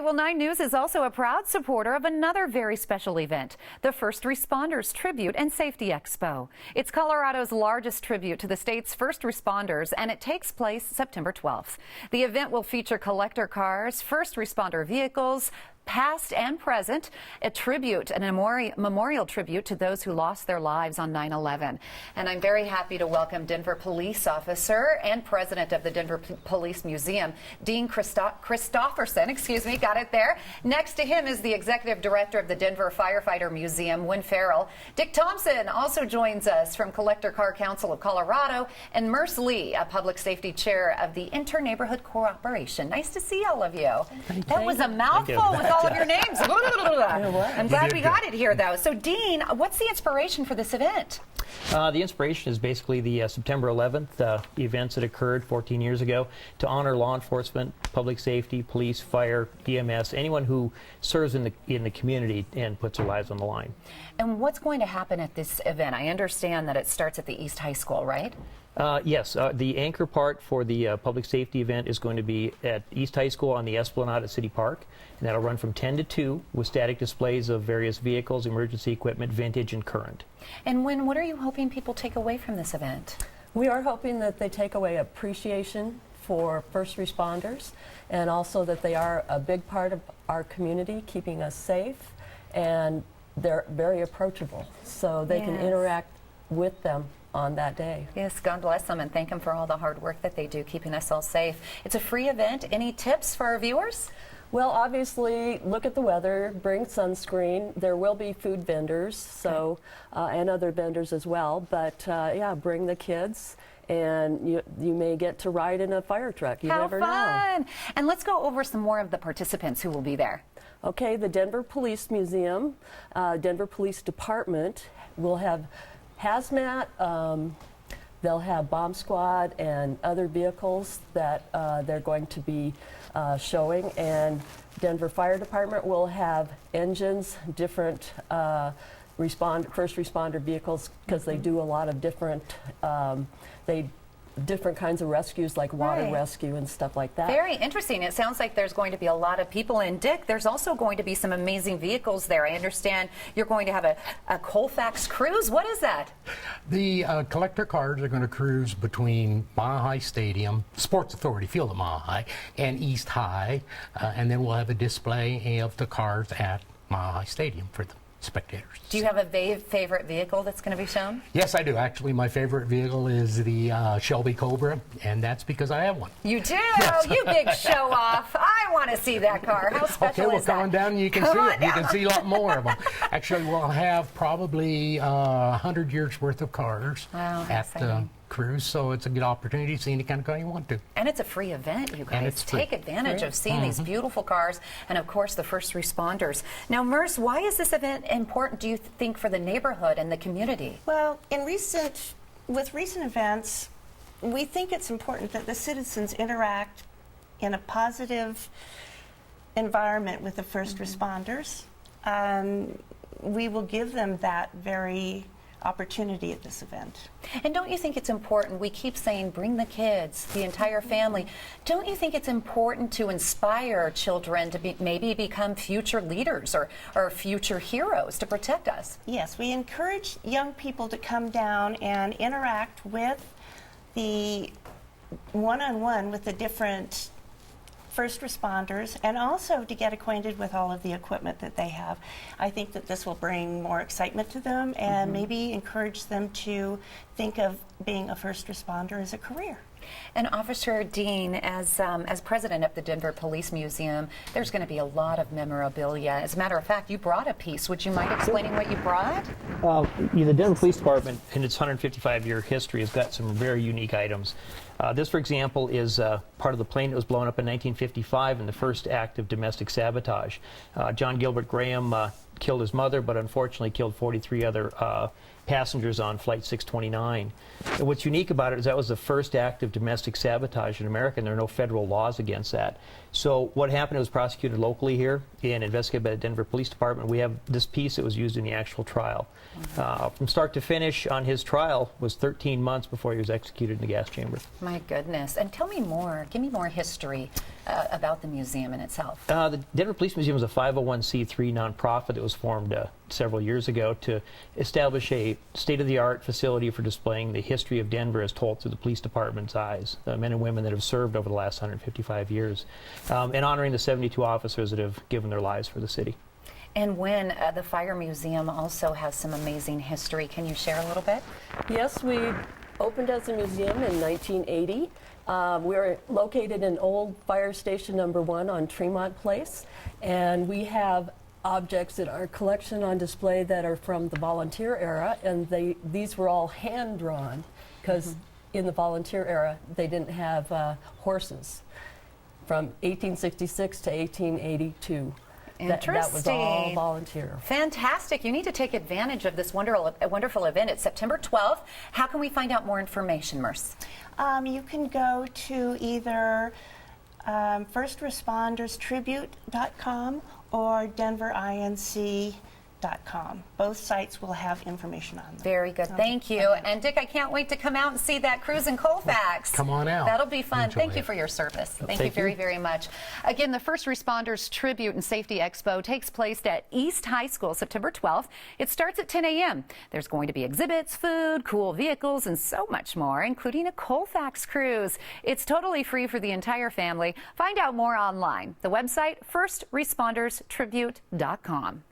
Well, 9 News is also a proud supporter of another very special event, the First Responders Tribute and Safety Expo. It's Colorado's largest tribute to the state's first responders, and it takes place September 12th. The event will feature collector cars, first responder vehicles, past and present, a memorial tribute to those who lost their lives on 9/11. And I'm very happy to welcome Denver police officer and president of the Denver Police Museum, Dean Christopherson, got it there. Next to him is the executive director of the Denver Firefighter Museum, Wynn Farrell. Dick Thompson also joins us from Collector Car Council of Colorado, and Merce Lee, a public safety chair of the Inter-Neighborhood Cooperation. Nice to see all of you. That was a mouthful with all of your names. I'm glad we got it here, though. So, Dean, what's the inspiration for this event? The inspiration is basically the September 11th events that occurred 14 years ago to honor law enforcement, public safety, police, fire, EMS, anyone who serves in the community and puts their lives on the line. And what's going to happen at this event? I understand that it starts at the East High School, right? Yes, the anchor part for the public safety event is going to be at East High School on the Esplanade at City Park, and that'll run from 10 to 2 with static displays of various vehicles, emergency equipment, vintage and current. And what are you hoping people take away from this event? We are hoping that they take away appreciation for first responders, and also that they are a big part of our community, keeping us safe, and they're very approachable, so they can interact with them on that day. Yes, God bless them and thank them for all the hard work that they do keeping us all safe. It's a free event. Any tips for our viewers? Well, obviously, look at the weather, bring sunscreen. There will be food vendors, so and other vendors as well. But yeah, bring the kids, and you may get to ride in a fire truck. You never know. How fun! And let's go over some more of the participants who will be there. Okay, the Denver Police Museum, Denver Police Department will have hazmat. They'll have bomb squad and other vehicles that they're going to be showing, and Denver Fire Department will have engines, different first responder vehicles, because they do a lot of different different kinds of rescues, like water rescue and stuff like that. Very interesting. It sounds like there's going to be a lot of people. And Dick, there's also going to be some amazing vehicles there. I understand you're going to have a Colfax cruise. What is that? The collector cars are going to cruise between Mile High Stadium, Sports Authority Field at Mile High, and East High, and then we'll have a display of the cars at Mile High Stadium for the spectators. Do you have a favorite vehicle that's going to be shown? Yes, I do. Actually, my favorite vehicle is the Shelby Cobra, and that's because I have one. You do? Yes. You big show off. I want to see that car. How special okay, well, is that? come on down and you can see it. You can see a lot more of them. Actually, we'll have probably 100 years worth of cars at the cruise, so it's a good opportunity to see any kind of car you want to. And it's a free event, you guys. And it's Take advantage of seeing these beautiful cars and, of course, the first responders. Now, Merce, why is this event important, do you think, for the neighborhood and the community? Well, with recent events, we think it's important that the citizens interact in a positive environment with the first responders. We will give them that very opportunity at this event. And don't you think it's important, we keep saying bring the kids, the entire family, don't you think it's important to inspire children to maybe become future leaders or future heroes to protect us? Yes, we encourage young people to come down and interact with the one-on-one with the different first responders, and also to get acquainted with all of the equipment that they have. I think that this will bring more excitement to them and maybe encourage them to think of being a first responder as a career. And Officer Dean, as president of the Denver Police Museum, there's going to be a lot of memorabilia. As a matter of fact, you brought a piece. Would you mind explaining what you brought? The Denver Police Department, in its 155-year history, has got some very unique items. This, for example, is part of the plane that was blown up in 1955 in the first act of domestic sabotage. John Gilbert Graham killed his mother, but unfortunately killed 43 other passengers on Flight 629. And what's unique about it is that was the first act of domestic sabotage in America, and there are no federal laws against that. So what happened, it was prosecuted locally here and investigated by the Denver Police Department. We have this piece that was used in the actual trial. From start to finish on his trial was 13 months before he was executed in the gas chamber. My goodness. And tell me more, give me more history about the museum in itself. The Denver Police Museum is a 501c3 nonprofit that was formed several years ago to establish a state-of-the-art facility for displaying the history of Denver as told through the police department's eyes, the men and women that have served over the last 155 years, and honoring the 72 officers that have given their lives for the city. And when the Fire Museum also has some amazing history, can you share a little bit? Yes, we opened as a museum in 1980. We're located in old Fire Station number 1 on Tremont Place, and we have objects in our collection on display that are from the volunteer era, and these were all hand-drawn because in the volunteer era they didn't have horses from 1866 to 1882. Interesting. That was all volunteer. Fantastic. You need to take advantage of this wonderful event. It's September 12th. How can we find out more information, Merce? You can go to either firstresponderstribute.com or denverinc.com. Both sites will have information on them. Very good. Thank you. And Dick, I can't wait to come out and see that cruise in Colfax. Come on out. That'll be fun. Enjoy Thank you it. for your service. Thank you Thank very, you. very much. Again, the First Responders Tribute and Safety Expo takes place at East High School September 12th. It starts at 10 a.m. There's going to be exhibits, food, cool vehicles, and so much more, including a Colfax cruise. It's totally free for the entire family. Find out more online. The website, firstresponderstribute.com.